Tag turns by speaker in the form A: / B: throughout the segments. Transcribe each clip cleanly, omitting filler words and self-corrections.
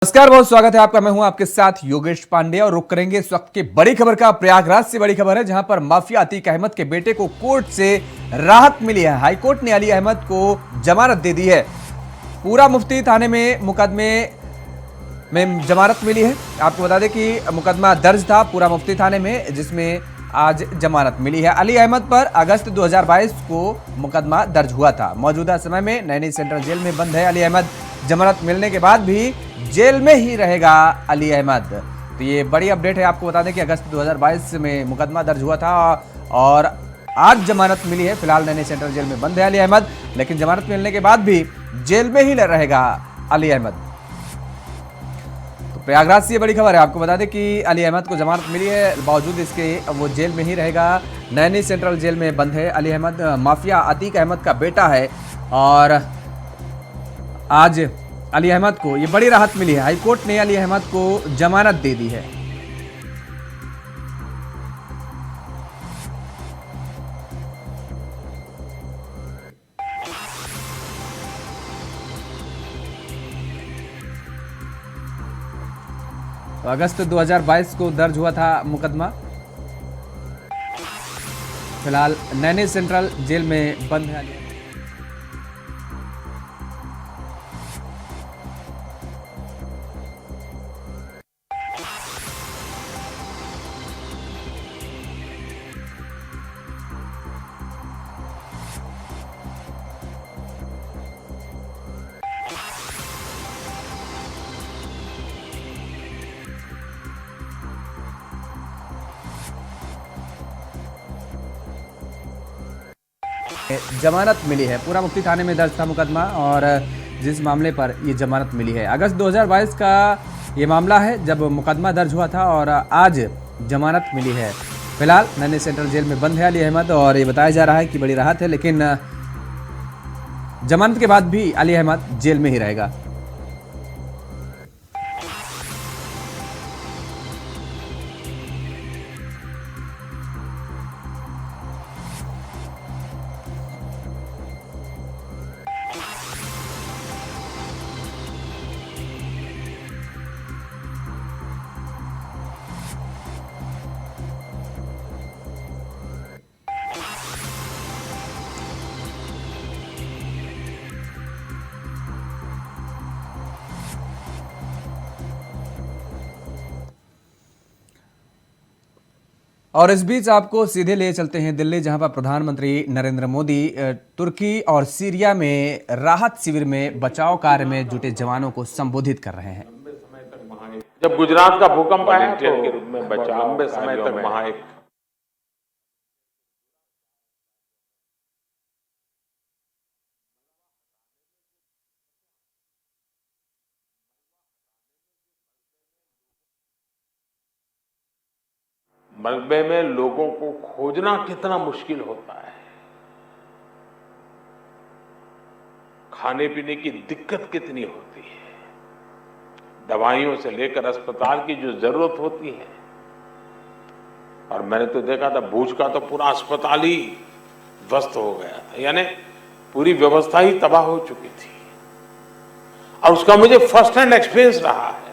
A: नमस्कार, बहुत स्वागत है आपका। मैं हूं आपके साथ योगेश पांडे और रुक करेंगे इस वक्त की बड़ी खबर का। प्रयागराज से बड़ी खबर है, जहां पर माफिया अतीक अहमद के बेटे को कोर्ट से राहत मिली है। हाईकोर्ट ने अली अहमद को जमानत दे दी है। पूरा मुफ्ती थाने में मुकदमे में जमानत मिली है। आपको बता दें कि मुकदमा दर्ज था पूरा मुफ्ती थाने में, जिसमें आज जमानत मिली है। अली अहमद पर अगस्त 2022 को मुकदमा दर्ज हुआ था। मौजूदा समय में नैनी सेंट्रल जेल में बंद है अली अहमद। जमानत मिलने के बाद भी जेल में ही रहेगा अली अहमद। तो ये बड़ी अपडेट है। आपको बता दें कि अगस्त 2022 में मुकदमा दर्ज हुआ था और आज जमानत मिली है। फिलहाल नैनी सेंट्रल जेल में बंद है अली अहमद, लेकिन जमानत मिलने के बाद भी जेल में ही रहेगा अली अहमद। प्रयागराज से ये बड़ी खबर है। आपको बता दें कि अली अहमद को जमानत मिली है, बावजूद इसके वो जेल में ही रहेगा। नैनी सेंट्रल जेल में बंद है अली अहमद। माफिया अतीक अहमद का बेटा है और आज अली अहमद को ये बड़ी राहत मिली है। हाईकोर्ट ने अली अहमद को जमानत दे दी है। तो अगस्त 2022 को दर्ज हुआ था मुकदमा। फिलहाल नैनी सेंट्रल जेल में बंद है अली अहमद। जमानत मिली है। पूरा मुफ्ती थाने में दर्ज था मुकदमा और जिस मामले पर ये जमानत मिली है, अगस्त 2022 का ये मामला है जब मुकदमा दर्ज हुआ था और आज जमानत मिली है। फिलहाल नैनी सेंट्रल जेल में बंद है अली अहमद और ये बताया जा रहा है कि बड़ी राहत है, लेकिन जमानत के बाद भी अली अहमद जेल में ही रहेगा। और इस बीच आपको सीधे ले चलते हैं दिल्ली, जहां पर प्रधानमंत्री नरेंद्र मोदी तुर्की और सीरिया में राहत शिविर में बचाव कार्य में जुटे जवानों को संबोधित कर रहे हैं।
B: जब गुजरात का भूकंप आया तो के रूप में बचाव लंबे समय तक वहां एक मलबे में लोगों को खोजना कितना मुश्किल होता है, खाने पीने की दिक्कत कितनी होती है, दवाइयों से लेकर अस्पताल की जो जरूरत होती है। और मैंने तो देखा था भूज का तो पूरा अस्पताल ही ध्वस्त हो गया था, यानी पूरी व्यवस्था ही तबाह हो चुकी थी। और उसका मुझे फर्स्ट हैंड एक्सपीरियंस रहा है।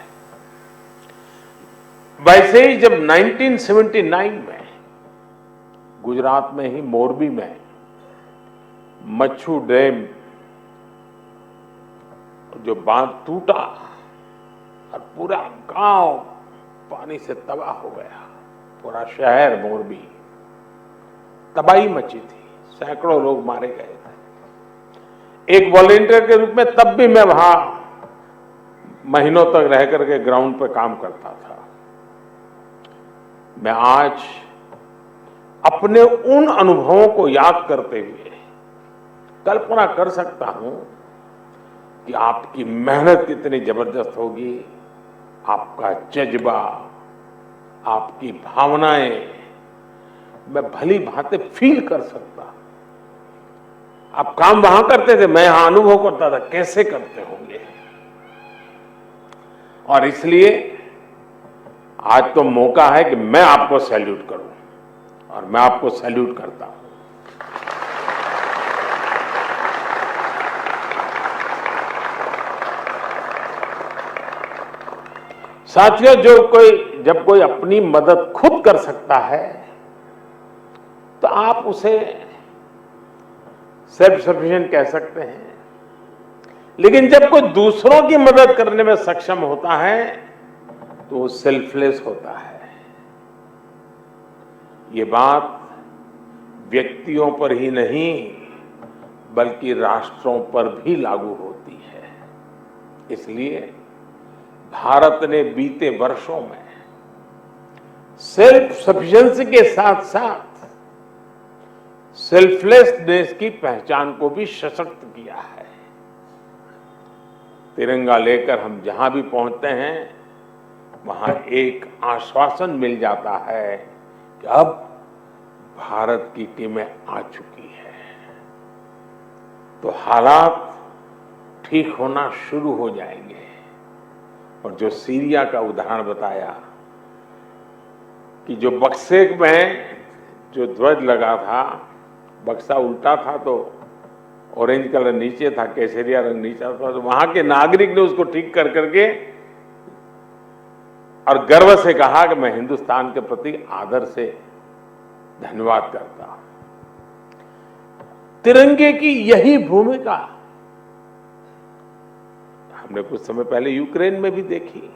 B: वैसे ही जब 1979 में गुजरात में ही मोरबी में मच्छू डैम जो बांध टूटा और पूरा गांव पानी से तबाह हो गया, पूरा शहर मोरबी तबाही मची थी, सैकड़ों लोग मारे गए थे। एक वॉलेंटियर के रूप में तब भी मैं वहां महीनों तक रह करके ग्राउंड पर काम करता था। मैं आज अपने उन अनुभवों को याद करते हुए कल्पना कर सकता हूं कि आपकी मेहनत कितनी जबरदस्त होगी, आपका जज्बा, आपकी भावनाएं मैं भली भांति फील कर सकता। आप काम वहां करते थे, मैं यहां अनुभव करता था कैसे करते होंगे। और इसलिए आज तो मौका है कि मैं आपको सैल्यूट करूं और मैं आपको सैल्यूट करता हूं। साथियों, जब कोई अपनी मदद खुद कर सकता है तो आप उसे सेल्फ सफिशिएंट कह सकते हैं। लेकिन जब कोई दूसरों की मदद करने में सक्षम होता है तो वो सेल्फलेस होता है। ये बात व्यक्तियों पर ही नहीं बल्कि राष्ट्रों पर भी लागू होती है। इसलिए भारत ने बीते वर्षों में सेल्फ सफिशिएंसी के साथ साथ सेल्फलेसनेस की पहचान को भी सशक्त किया है। तिरंगा लेकर हम जहां भी पहुंचते हैं वहां एक आश्वासन मिल जाता है कि अब भारत की टीमें आ चुकी है। तो हालात ठीक होना शुरू हो जाएंगे। और जो सीरिया का उदाहरण बताया कि जो बक्से में जो ध्वज लगा था, बक्सा उल्टा था तो ऑरेंज कलर नीचे था, केसरिया रंग नीचे था, तो वहां के नागरिक ने उसको ठीक कर करके और गर्व से कहा कि मैं हिंदुस्तान के प्रति आदर से धन्यवाद करता हूं। तिरंगे की यही भूमिका हमने कुछ समय पहले यूक्रेन में भी देखी।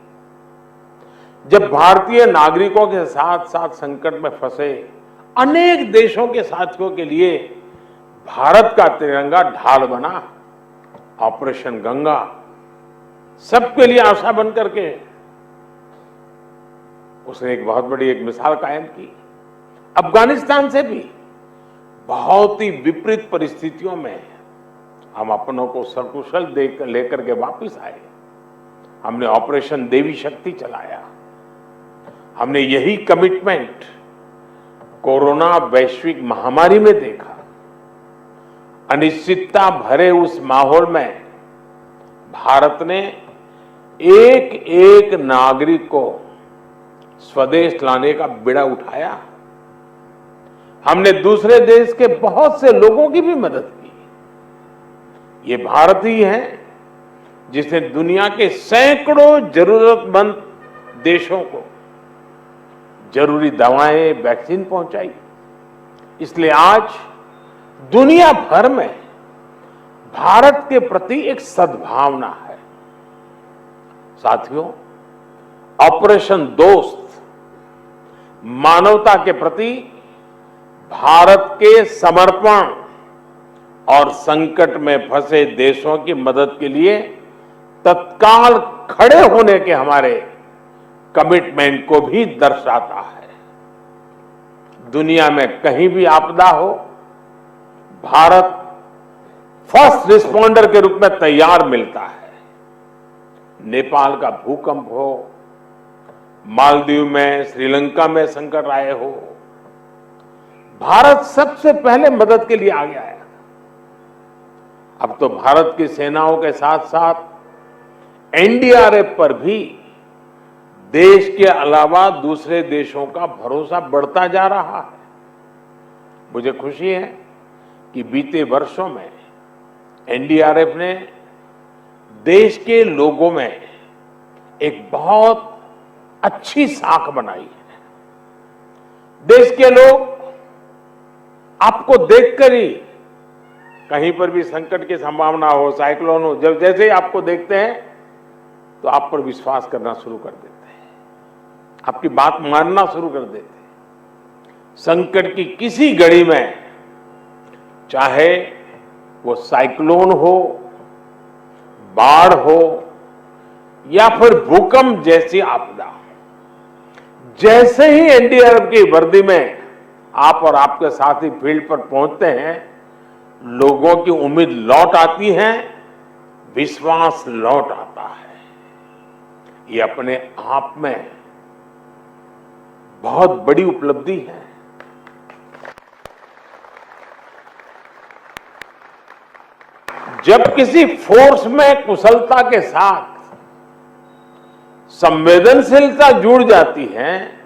B: जब भारतीय नागरिकों के साथ साथ संकट में फंसे अनेक देशों के साथियों के लिए भारत का तिरंगा ढाल बना। ऑपरेशन गंगा सबके लिए आशा बन करके उसने एक बहुत बड़ी एक मिसाल कायम की। अफगानिस्तान से भी बहुत ही विपरीत परिस्थितियों में हम अपनों को सकुशल लेकर के वापस आए। हमने ऑपरेशन देवी शक्ति चलाया। हमने यही कमिटमेंट कोरोना वैश्विक महामारी में देखा। अनिश्चितता भरे उस माहौल में भारत ने एक एक नागरिक को स्वदेश लाने का बीड़ा उठाया। हमने दूसरे देश के बहुत से लोगों की भी मदद की। ये भारत ही है जिसने दुनिया के सैकड़ों जरूरतमंद देशों को जरूरी दवाएं, वैक्सीन पहुंचाई। इसलिए आज दुनिया भर में भारत के प्रति एक सद्भावना है। साथियों, ऑपरेशन दोस्त मानवता के प्रति भारत के समर्पण और संकट में फंसे देशों की मदद के लिए तत्काल खड़े होने के हमारे कमिटमेंट को भी दर्शाता है। दुनिया में कहीं भी आपदा हो, भारत फर्स्ट रिस्पॉन्डर के रूप में तैयार मिलता है। नेपाल का भूकंप हो, मालदीव में, श्रीलंका में संकट आए हो, भारत सबसे पहले मदद के लिए आगे आया। अब तो भारत की सेनाओं के साथ साथ एनडीआरएफ पर भी देश के अलावा दूसरे देशों का भरोसा बढ़ता जा रहा है। मुझे खुशी है कि बीते वर्षों में एनडीआरएफ ने देश के लोगों में एक बहुत अच्छी साख बनाई है। देश के लोग आपको देखकर ही कहीं पर भी संकट की संभावना हो, साइक्लोन हो, जब जैसे ही आपको देखते हैं तो आप पर विश्वास करना शुरू कर देते हैं, आपकी बात मानना शुरू कर देते हैं। संकट की किसी घड़ी में, चाहे वो साइक्लोन हो, बाढ़ हो या फिर भूकंप जैसी आपदा, जैसे ही एनडीआरएफ की वर्दी में आप और आपके साथी फील्ड पर पहुंचते हैं, लोगों की उम्मीद लौट आती है, विश्वास लौट आता है। ये अपने आप में बहुत बड़ी उपलब्धि है। जब किसी फोर्स में कुशलता के साथ संवेदनशीलता जुड़ जाती है,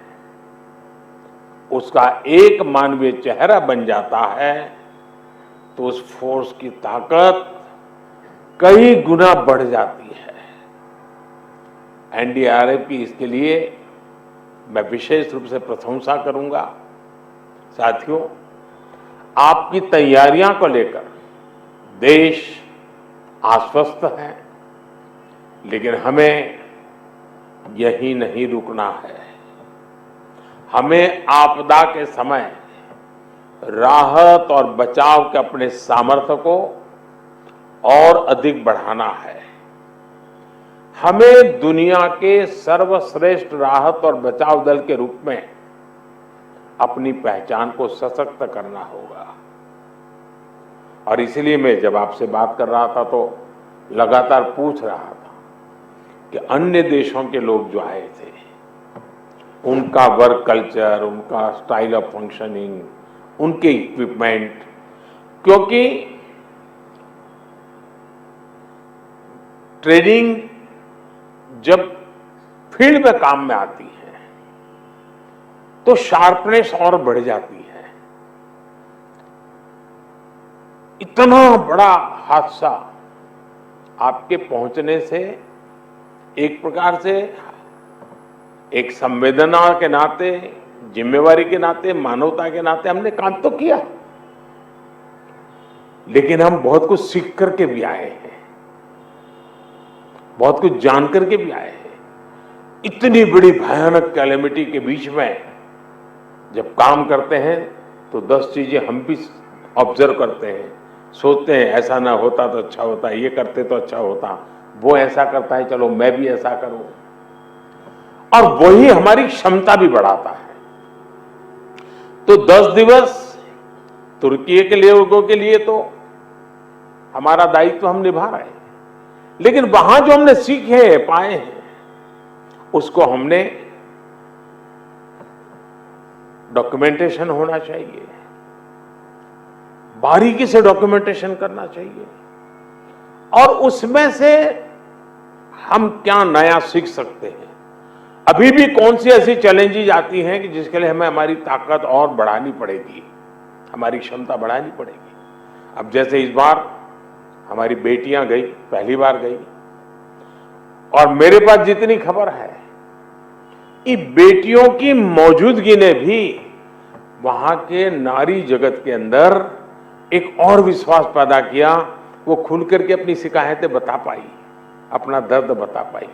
B: उसका एक मानवीय चेहरा बन जाता है, तो उस फोर्स की ताकत कई गुना बढ़ जाती है। एनडीआरएफ की इसके लिए मैं विशेष रूप से प्रशंसा करूंगा। साथियों, आपकी तैयारियां को लेकर देश आश्वस्त है, लेकिन हमें यही नहीं रुकना है। हमें आपदा के समय राहत और बचाव के अपने सामर्थ्य को और अधिक बढ़ाना है। हमें दुनिया के सर्वश्रेष्ठ राहत और बचाव दल के रूप में अपनी पहचान को सशक्त करना होगा। और इसलिए मैं जब आपसे बात कर रहा था तो लगातार पूछ रहा था कि अन्य देशों के लोग जो आए थे, उनका वर्क कल्चर, उनका स्टाइल ऑफ फंक्शनिंग, उनके इक्विपमेंट, क्योंकि ट्रेनिंग जब फील्ड में काम में आती है तो शार्पनेस और बढ़ जाती है। इतना बड़ा हादसा आपके पहुंचने से एक प्रकार से एक संवेदना के नाते, जिम्मेवारी के नाते, मानवता के नाते हमने काम तो किया, लेकिन हम बहुत कुछ सीख करके भी आए हैं, बहुत कुछ जान करके भी आए हैं। इतनी बड़ी भयानक कैलेमिटी के बीच में जब काम करते हैं तो 10 चीजें हम भी ऑब्जर्व करते हैं, सोचते हैं ऐसा ना होता तो अच्छा होता, ये करते तो अच्छा होता, वो ऐसा करता है, चलो मैं भी ऐसा करूं। और वही हमारी क्षमता भी बढ़ाता है। तो 10 दिवस तुर्की के लोगों के लिए तो हमारा दायित्व हम निभा रहे हैं, लेकिन वहां जो हमने सीखे पाए हैं उसको हमने डॉक्यूमेंटेशन होना चाहिए, बारीकी से डॉक्यूमेंटेशन करना चाहिए, और उसमें से हम क्या नया सीख सकते हैं। अभी भी कौन सी ऐसी चैलेंजेस आती हैं कि जिसके लिए हमें हमारी ताकत और बढ़ानी पड़ेगी, हमारी क्षमता बढ़ानी पड़ेगी। अब जैसे इस बार हमारी बेटियां गई, पहली बार गई, और मेरे पास जितनी खबर है, ये बेटियों की मौजूदगी ने भी वहां के नारी जगत के अंदर एक और विश्वास पैदा किया। वो खुल करके अपनी शिकायतें बता पाई, अपना दर्द बता पाई।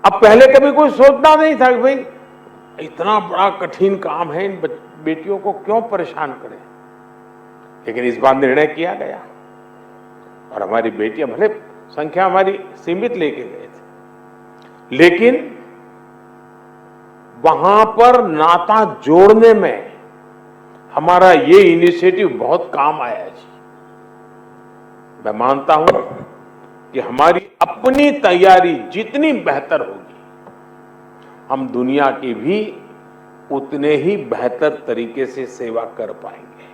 B: अब पहले कभी कोई सोचना नहीं था कि भाई इतना बड़ा कठिन काम है, इन बेटियों को क्यों परेशान करें, लेकिन इस बार निर्णय किया गया और हमारी बेटियां, भले संख्या हमारी सीमित लेके गए थे, लेकिन वहां पर नाता जोड़ने में हमारा ये इनिशिएटिव बहुत काम आया जी। मैं मानता हूं कि हमारी अपनी तैयारी जितनी बेहतर होगी, हम दुनिया की भी उतने ही बेहतर तरीके से सेवा कर पाएंगे।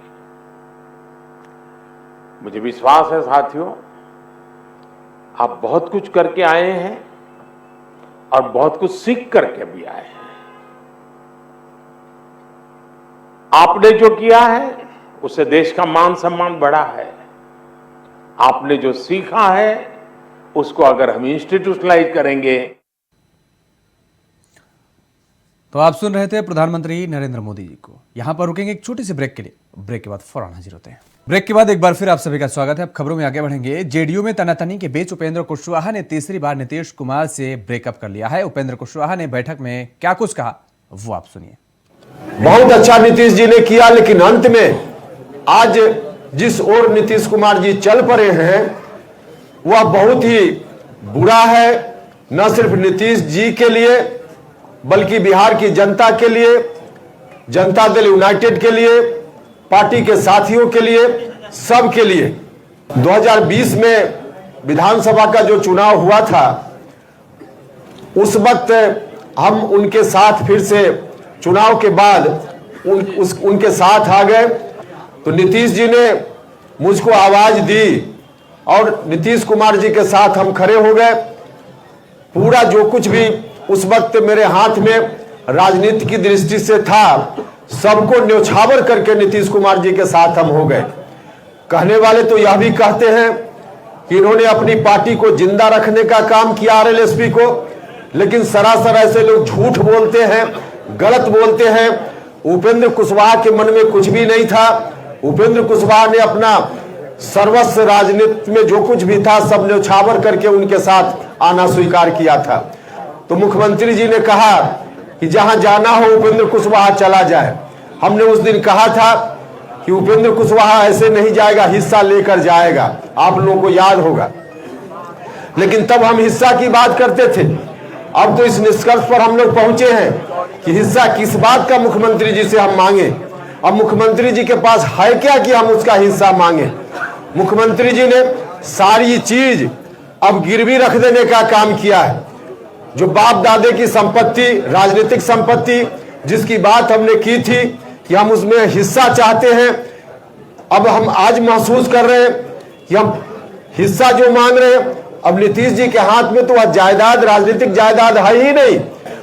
B: मुझे विश्वास है साथियों, आप बहुत कुछ करके आए हैं और बहुत कुछ सीख करके भी आए हैं। आपने जो किया है उससे देश का मान सम्मान बढ़ा है। आपने जो सीखा है उसको अगर हम इंस्टीट्यूशनलाइज करेंगे।
A: तो आप सुन रहे थे प्रधानमंत्री नरेंद्र मोदी जी को। यहां पर रुकेंगे एक छोटी सी ब्रेक के लिए। ब्रेक के बाद फौरन हाजिर होते हैं। ब्रेक के बाद एक बार फिर आप सभी का स्वागत है। अब खबरों में आगे बढ़ेंगे। जेडीयू में तनातनी के बीच उपेंद्र कुशवाहा ने तीसरी बार नीतीश कुमार से ब्रेकअप कर लिया है। उपेंद्र कुशवाहा ने बैठक में क्या कुछ कहा, वो आप सुनिए।
C: बहुत अच्छा नीतीश जी ने किया, लेकिन अंत में आज जिस ओर नीतीश कुमार जी चल पड़े हैं वह बहुत ही बुरा है, न सिर्फ नीतीश जी के लिए बल्कि बिहार की जनता के लिए, जनता दल यूनाइटेड के लिए, पार्टी के साथियों के लिए, सब के लिए। 2020 में विधानसभा का जो चुनाव हुआ था उस वक्त हम उनके साथ फिर से चुनाव के बाद उनके साथ आ गए, तो नीतीश जी ने मुझको आवाज दी और नीतीश कुमार जी के साथ हम खड़े हो गए। पूरा जो कुछ भी उस वक्त मेरे हाथ में राजनीति की दृष्टि से था सबको न्यौछावर करके नीतीश कुमार जी के साथ हम हो गए। कहने वाले तो यह भी कहते हैं कि इन्होंने अपनी पार्टी को जिंदा रखने का काम किया आरएलएसपी को, लेकिन सरासर ऐसे लोग झूठ बोलते हैं, गलत बोलते हैं। उपेंद्र कुशवाहा के मन में कुछ भी नहीं था। उपेंद्र कुशवाहा ने अपना सर्वस्व राजनीति में जो कुछ भी था सब न्यौछावर करके उनके साथ आना स्वीकार किया था। तो मुख्यमंत्री जी ने कहा कि जहां जाना हो उपेंद्र कुशवाहा चला जाए। हमने उस दिन कहा था कि उपेंद्र कुशवाहा ऐसे नहीं जाएगा, हिस्सा लेकर जाएगा, आप लोगों को याद होगा। लेकिन तब हम हिस्सा की बात करते थे। अब तो इस निष्कर्ष पर हम लोग पहुंचे हैं कि हिस्सा किस बात का मुख्यमंत्री जी से हम मांगे। अब मुख्यमंत्री जी के पास है क्या कि हम उसका हिस्सा मांगे। मुख्यमंत्री जी ने सारी चीज अब गिरवी रख देने का काम किया है। जो बाप दादे की संपत्ति, राजनीतिक संपत्ति जिसकी बात हमने की थी कि हम उसमें हिस्सा चाहते हैं, अब हम आज महसूस कर रहे हैं कि हम हिस्सा जो मांग रहे हैं, अब नीतीश जी के हाथ में तो वह जायदाद, राजनीतिक जायदाद है ही नहीं।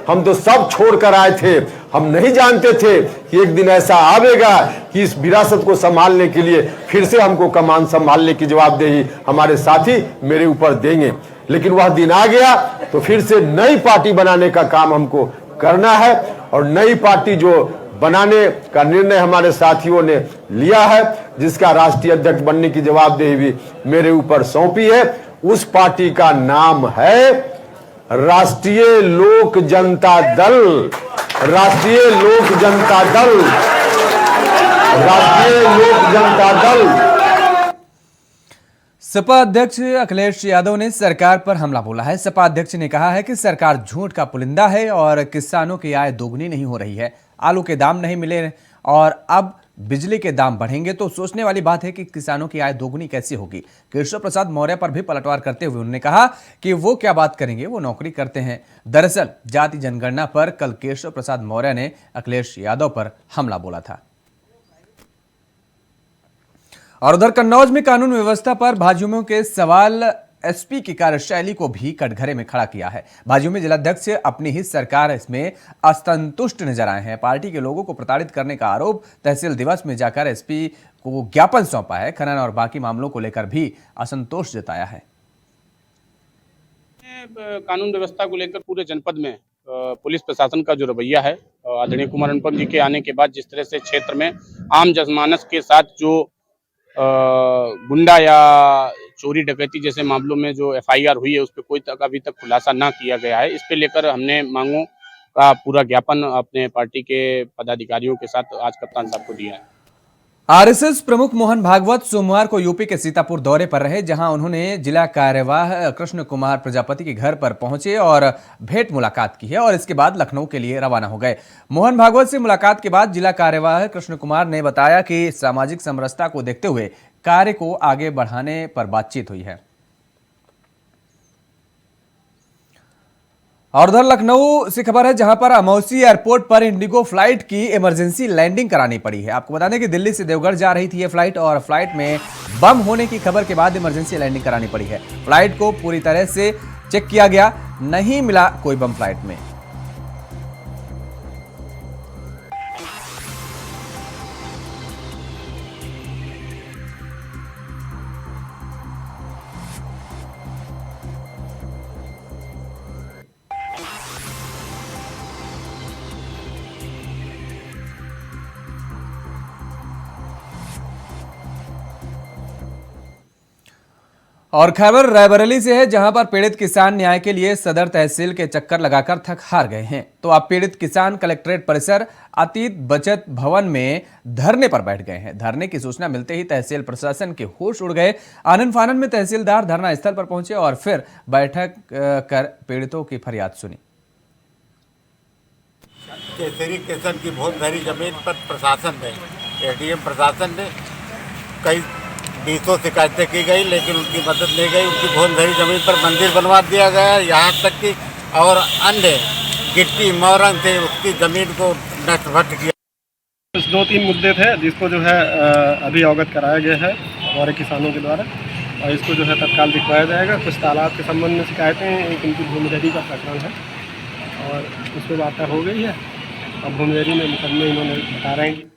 C: हम तो सब छोड़ कर आए थे। हम नहीं जानते थे कि एक दिन ऐसा आवेगा कि इस विरासत को संभालने के लिए फिर से हमको कमान संभालने की जवाबदेही हमारे साथी मेरे ऊपर देंगे। लेकिन वह दिन आ गया तो फिर से नई पार्टी बनाने का काम हमको करना है, और नई पार्टी जो बनाने का निर्णय हमारे साथियों ने लिया है, जिसका राष्ट्रीय अध्यक्ष बनने की जवाबदेही भी मेरे ऊपर सौंपी है, उस पार्टी का नाम है राष्ट्रीय लोक जनता दल। राष्ट्रीय लोक जनता दल। राष्ट्रीय लोक जनता दल।
A: सपा अध्यक्ष अखिलेश यादव ने सरकार पर हमला बोला है। सपा अध्यक्ष ने कहा है कि सरकार झूठ का पुलिंदा है और किसानों की आय दोगुनी नहीं हो रही है। आलू के दाम नहीं मिले और अब बिजली के दाम बढ़ेंगे तो सोचने वाली बात है कि किसानों की आय दोगुनी कैसे होगी। केशव प्रसाद मौर्य पर भी पलटवार करते हुए उन्होंने कहा कि वो क्या बात करेंगे, वो नौकरी करते हैं। दरअसल जाति जनगणना पर कल केशव प्रसाद मौर्य ने अखिलेश यादव पर हमला बोला था। और उधर कन्नौज में कानून व्यवस्था पर भाजयुमों के सवाल एसपी की कार्यशैली को भी कटघरे में खड़ा किया है। भाजयू में जिलाध्यक्ष अपनी ही सरकार इसमें असंतुष्ट नजर आए हैं। पार्टी के लोगों को प्रताड़ित करने का आरोप तहसील दिवस में जाकर एसपी को ज्ञापन सौंपा है। खनन और बाकी मामलों को लेकर भी असंतोष जताया है।
D: कानून व्यवस्था को लेकर पूरे जनपद में पुलिस प्रशासन का जो रवैया है, आदरणीय कुमार अनुपम जी के आने के बाद जिस तरह से क्षेत्र में आम जनमानस के साथ जो गुंडा या चोरी डकैती जैसे मामलों में जो एफआईआर हुई है उस पर कोई अभी तक खुलासा ना किया गया है। इस पे लेकर हमने मांगों का पूरा ज्ञापन अपने पार्टी के पदाधिकारियों के साथ आज कप्तान साहब को दिया है।
A: आरएसएस प्रमुख मोहन भागवत सोमवार को यूपी के सीतापुर दौरे पर रहे, जहां उन्होंने जिला कार्यवाह कृष्ण कुमार प्रजापति के घर पर पहुंचे और भेंट मुलाकात की है और इसके बाद लखनऊ के लिए रवाना हो गए। मोहन भागवत से मुलाकात के बाद जिला कार्यवाह कृष्ण कुमार ने बताया कि सामाजिक समरसता को देखते हुए कार्य को आगे बढ़ाने पर बातचीत हुई है। और उधर लखनऊ से खबर है, जहां पर अमौसी एयरपोर्ट पर इंडिगो फ्लाइट की इमरजेंसी लैंडिंग करानी पड़ी है। आपको बता दें कि दिल्ली से देवघर जा रही थी यह फ्लाइट और फ्लाइट में बम होने की खबर के बाद इमरजेंसी लैंडिंग करानी पड़ी है। फ्लाइट को पूरी तरह से चेक किया गया, नहीं मिला कोई बम फ्लाइट में। और खबर रायबरेली से है, जहां पर पीड़ित किसान न्याय के लिए सदर तहसील के चक्कर लगाकर थक हार गए हैं। तो अब पीड़ित किसान कलेक्ट्रेट परिसर अतीत बचत भवन में धरने पर बैठ गए हैं। धरने की सूचना मिलते ही तहसील प्रशासन के होश उड़ गए। आनन फानन में तहसीलदार धरना स्थल पर पहुंचे और फिर बैठक कर पीड़ितों की फरियाद सुनी।
E: केसरी किसान की बहुत भरी जमीन पर प्रशासन ने, एडीएम प्रशासन ने कई 200 शिकायतें की गई, लेकिन उनकी मदद नहीं गई। उनकी बहुत भरी जमीन पर मंदिर बनवा दिया गया, यहाँ तक कि और अन्य गिट्टी मौरंग से उसकी जमीन को नष्ट भ्रष्ट किया।
F: 2-3 मुद्दे थे जिसको जो है अभी अवगत कराया गया है हमारे किसानों के द्वारा, और इसको जो है तत्काल दिखवाया जाएगा। कुछ तालाब के संबंध में शिकायतें, एक उनकी भूमिधरी का प्रकरण है और उस पर वार्ता हो गई है। अब भूमिधरी में मुकदमे इन्होंने बता रहे हैं।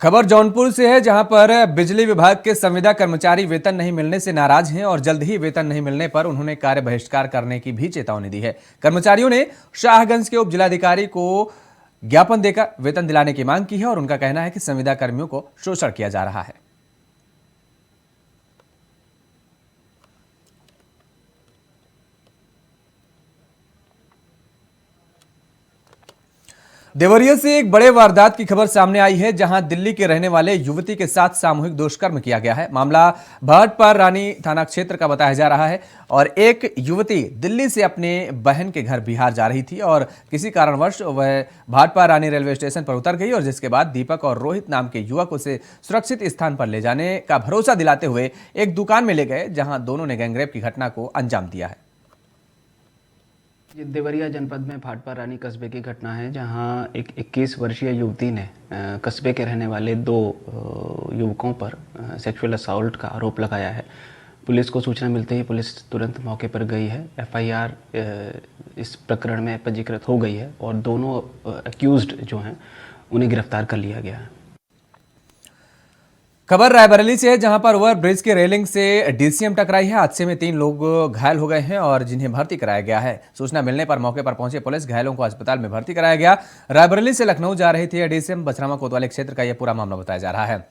A: खबर जौनपुर से है, जहां पर बिजली विभाग के संविदा कर्मचारी वेतन नहीं मिलने से नाराज हैं और जल्द ही वेतन नहीं मिलने पर उन्होंने कार्य बहिष्कार करने की भी चेतावनी दी है। कर्मचारियों ने शाहगंज के उप जिलाधिकारी को ज्ञापन देकर वेतन दिलाने की मांग की है और उनका कहना है कि संविदा कर्मियों को शोषण किया जा रहा है। देवरिया से एक बड़े वारदात की खबर सामने आई है, जहां दिल्ली के रहने वाले युवती के साथ सामूहिक दुष्कर्म किया गया है। मामला भाटपार रानी थाना क्षेत्र का बताया जा रहा है और एक युवती दिल्ली से अपने बहन के घर बिहार जा रही थी और किसी कारणवश वह भाटपार रानी रेलवे स्टेशन पर उतर गई और जिसके बाद दीपक और रोहित नाम के युवक उसे सुरक्षित स्थान पर ले जाने का भरोसा दिलाते हुए एक दुकान में ले गए, जहां दोनों ने गैंगरेप की घटना को अंजाम दिया है।
G: ये देवरिया जनपद में भाटपार रानी कस्बे की घटना है, जहां एक 21 वर्षीय युवती ने कस्बे के रहने वाले 2 युवकों पर सेक्सुअल असॉल्ट का आरोप लगाया है। पुलिस को सूचना मिलते ही पुलिस तुरंत मौके पर गई है। एफआईआर इस प्रकरण में पंजीकृत हो गई है और दोनों अक्यूज्ड जो हैं उन्हें गिरफ्तार कर लिया गया है।
A: खबर रायबरेली से है, जहां पर ओवर ब्रिज की रेलिंग से डीसीएम टकराई है। हादसे में 3 लोग घायल हो गए हैं और जिन्हें भर्ती कराया गया है। सूचना मिलने पर मौके पर पहुंचे पुलिस घायलों को अस्पताल में भर्ती कराया गया। रायबरेली से लखनऊ जा रही थी डीसीएम। बछरामा कोतवाली क्षेत्र का यह पूरा मामला बताया जा रहा है।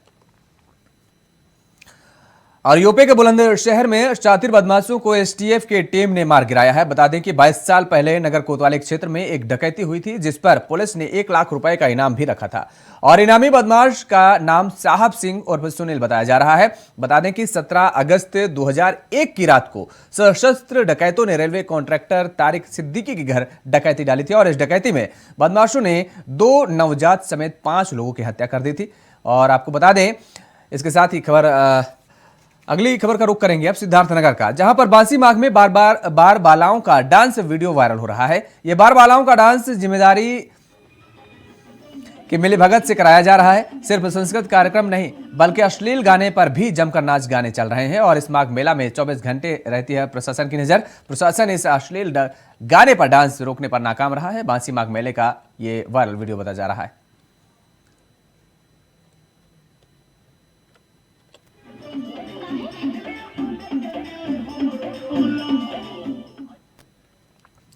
A: और यूपी के बुलंदशहर में शातिर बदमाशों को एसटीएफ की टीम ने मार गिराया है। बता दें कि 22 साल पहले नगर कोतवाली क्षेत्र में एक डकैती हुई थी, जिस पर पुलिस ने 1 लाख रुपए का इनाम भी रखा था और इनामी बदमाश का नाम साहब सिंह उर्फ सुनील बताया जा रहा है। बता दें कि 17 अगस्त 2001 की रात को सशस्त्र डकैतों ने रेलवे कॉन्ट्रैक्टर तारिक सिद्दीकी के घर डकैती डाली थी और इस डकैती में बदमाशों ने 2 नवजात समेत 5 लोगों की हत्या कर दी थी। और आपको बता दें, इसके साथ ही अगली खबर का रुख करेंगे अब सिद्धार्थनगर का, जहां पर बांसी माघ में बार बालाओं का डांस वीडियो वायरल हो रहा है। यह बार बालाओं का डांस जिम्मेदारी की मिलीभगत से कराया जा रहा है। सिर्फ संस्कृत कार्यक्रम नहीं बल्कि अश्लील गाने पर भी जमकर नाच गाने चल रहे हैं और इस माघ मेला में 24 घंटे रहती है प्रशासन की नजर। प्रशासन इस अश्लील गाने पर डांस रोकने पर नाकाम रहा है। बांसी माघ मेले का ये वायरल वीडियो बताया जा रहा है।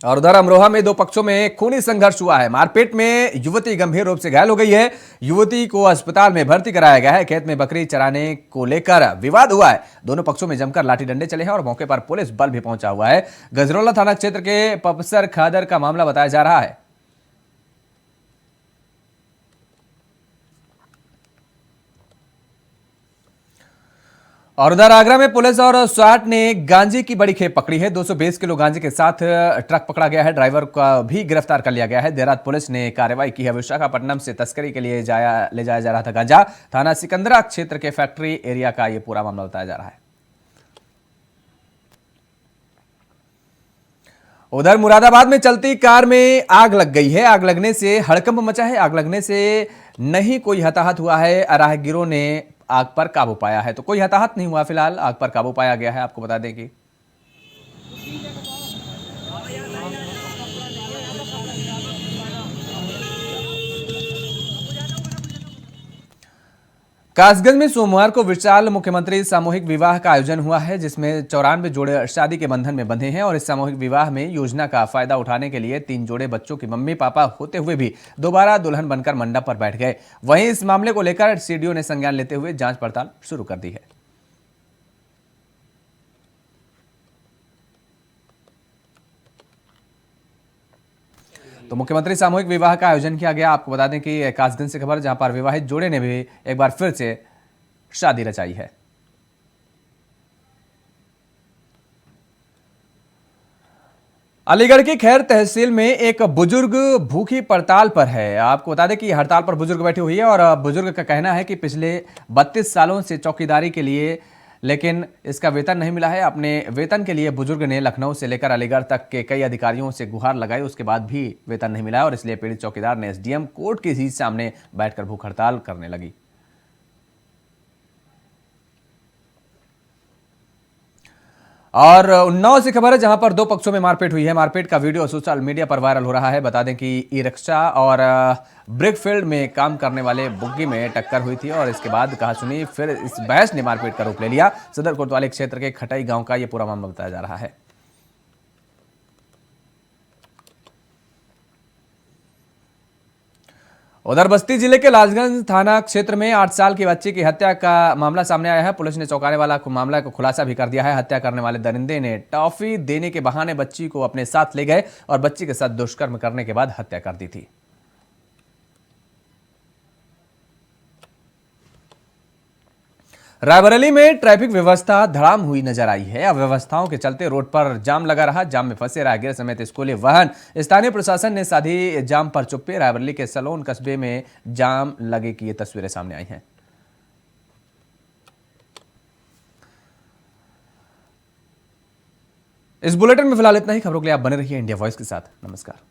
A: और उधर अमरोहा में 2 पक्षों में खूनी संघर्ष हुआ है। मारपीट में युवती गंभीर रूप से घायल हो गई है। युवती को अस्पताल में भर्ती कराया गया है। खेत में बकरी चराने को लेकर विवाद हुआ है। दोनों पक्षों में जमकर लाठी डंडे चले हैं और मौके पर पुलिस बल भी पहुंचा हुआ है। गजरौला थाना क्षेत्र के पपसर खादर का मामला बताया जा रहा है। और उधर आगरा में पुलिस और स्वाट ने गांजे की बड़ी खेप पकड़ी है। 220 किलो गांजे के साथ ट्रक पकड़ा गया है। ड्राइवर का भी गिरफ्तार कर लिया गया है। देर रात पुलिस ने कार्रवाई की है। विशाखापट्टनम से तस्करी के लिए ले जाया जा रहा था गांजा। थाना सिकंदरा क्षेत्र के फैक्ट्री एरिया का यह पूरा मामला बताया जा रहा है। उधर मुरादाबाद में चलती कार में आग लग गई है। आग लगने से हड़कंप मचा है। आग लगने से नहीं कोई हताहत हुआ है। राहगीरों ने आग पर काबू पाया है, तो कोई हताहत नहीं हुआ। फिलहाल आग पर काबू पाया गया है। आपको बता दें कि कासगंज में सोमवार को विशाल मुख्यमंत्री सामूहिक विवाह का आयोजन हुआ है, जिसमें 94 जोड़े शादी के बंधन में बंधे हैं और इस सामूहिक विवाह में योजना का फायदा उठाने के लिए 3 जोड़े बच्चों की मम्मी पापा होते हुए भी दोबारा दुल्हन बनकर मंडप पर बैठ गए। वहीं इस मामले को लेकर सीडीओ ने संज्ञान लेते हुए जांच पड़ताल शुरू कर दी है। तो मुख्यमंत्री सामूहिक विवाह का आयोजन किया गया। आपको बता दें कि कासगंज से खबर, जहां पर विवाहित जोड़े ने भी एक बार फिर से शादी रचाई है। अलीगढ़ की खैर तहसील में एक बुजुर्ग भूखी हड़ताल पर है। आपको बता दें कि हड़ताल पर बुजुर्ग बैठी हुई है और बुजुर्ग का कहना है कि पिछले 32 सालों से चौकीदारी के लिए, लेकिन इसका वेतन नहीं मिला है। अपने वेतन के लिए बुजुर्ग ने लखनऊ से लेकर अलीगढ़ तक के कई अधिकारियों से गुहार लगाई, उसके बाद भी वेतन नहीं मिला और इसलिए पीड़ित चौकीदार ने एसडीएम कोर्ट के ही सामने बैठकर भूख हड़ताल करने लगी। और उन्नाव से खबर है जहां पर दो पक्षों में मारपीट हुई है। मारपीट का वीडियो सोशल मीडिया पर वायरल हो रहा है। बता दें कि ई रिक्शा और ब्रिकफील्ड में काम करने वाले बुग्गी में टक्कर हुई थी और इसके बाद कहा सुनी फिर इस बहस ने मारपीट का रूप ले लिया। सदर कोतवाली क्षेत्र के खटाई गांव का यह पूरा मामला बताया जा रहा है। उधर बस्ती जिले के लालगंज थाना क्षेत्र में 8 साल की बच्ची की हत्या का मामला सामने आया है। पुलिस ने चौंकाने वाला मामला को खुलासा भी कर दिया है। हत्या करने वाले दरिंदे ने टॉफी देने के बहाने बच्ची को अपने साथ ले गए और बच्ची के साथ दुष्कर्म करने के बाद हत्या कर दी थी। रायबरेली में ट्रैफिक व्यवस्था धड़ाम हुई नजर आई है। अव्यवस्थाओं के चलते रोड पर जाम लगा रहा। जाम में फंसे राहगीर समेत स्कूली वाहन। स्थानीय प्रशासन ने साधी जाम पर चुप्पी। रायबरेली के सलोन कस्बे में जाम लगे की ये तस्वीरें सामने आई हैं। इस बुलेटिन में फिलहाल इतना ही। खबरों के लिए आप बने रहिए इंडिया वॉइस के साथ। नमस्कार।